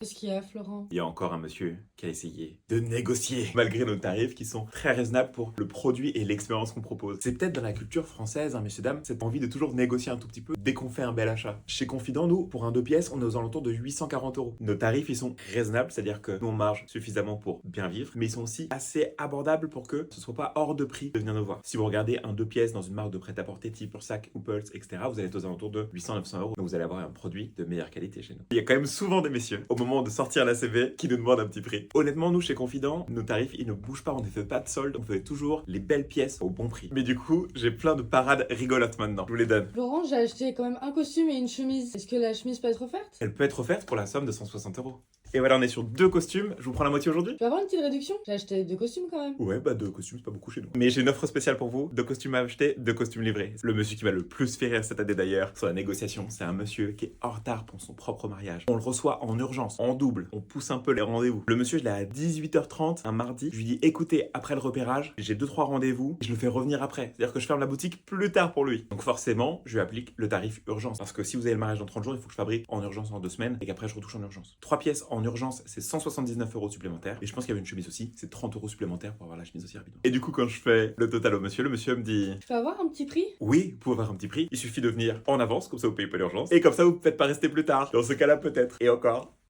Qu'est-ce qu'il y a, Florent? Il y a encore un monsieur qui a essayé de négocier malgré nos tarifs qui sont très raisonnables pour le produit et l'expérience qu'on propose. C'est peut-être dans la culture française, hein, messieurs, dames, cette envie de toujours négocier un tout petit peu dès qu'on fait un bel achat. Chez Confident, nous, pour un 2 pièces, on est aux alentours de 840 €. Nos tarifs, ils sont raisonnables, c'est-à-dire que nous, on marge suffisamment pour bien vivre, mais ils sont aussi assez abordables pour que ce soit pas hors de prix de venir nous voir. Si vous regardez un 2 pièces dans une marque de prêt-à-porter type Pursac ou Pulse, etc., vous allez être aux alentours de 800-900 €. Donc vous allez avoir un produit de meilleure qualité chez nous. Il y a quand même souvent des messieurs, au moment de sortir la CV, qui nous demandent un petit prix. Honnêtement, nous, chez Confident, nos tarifs, ils ne bougent pas, on ne fait pas de solde, on fait toujours les belles pièces au bon prix. Mais du coup, j'ai plein de parades rigolotes maintenant, je vous les donne. Florent, j'ai acheté quand même un costume et une chemise. Est-ce que la chemise peut être offerte? Elle peut être offerte pour la somme de 160 €. Et voilà, on est sur 2 costumes, je vous prends la moitié aujourd'hui? Tu peux avoir une petite réduction? J'ai acheté 2 costumes quand même. Ouais, bah 2 costumes, c'est pas beaucoup chez nous. Mais j'ai une offre spéciale pour vous, 2 costumes à acheter, 2 costumes livrés. Le monsieur qui m'a le plus fait rire cette année d'ailleurs, sur la négociation, c'est un monsieur qui est en retard pour son propre mariage. On le reçoit en urgence, en double, on pousse un peu les rendez-vous. Le monsieur, je l'ai à 18h30, un mardi, je lui dis écoutez, après le repérage, j'ai 2-3 rendez-vous, je le fais revenir après. C'est-à-dire que je ferme la boutique plus tard pour lui. Donc forcément, je lui applique le tarif urgence. Parce que si vous avez le mariage dans 30 jours, il faut que je fabrique en urgence en 2 semaines et qu'après je retouche en urgence. 3 pièces en urgence, c'est 179 € supplémentaires. Et je pense qu'il y avait une chemise aussi, c'est 30 € supplémentaires pour avoir la chemise aussi rapidement. Et du coup, quand je fais le total au monsieur, le monsieur me dit Je peux avoir un petit prix? oui, vous pouvez avoir un petit prix, il suffit de venir en avance, comme ça vous payez pas l'urgence, et comme ça vous ne faites pas rester plus tard. Dans ce cas-là, peut-être. Et encore.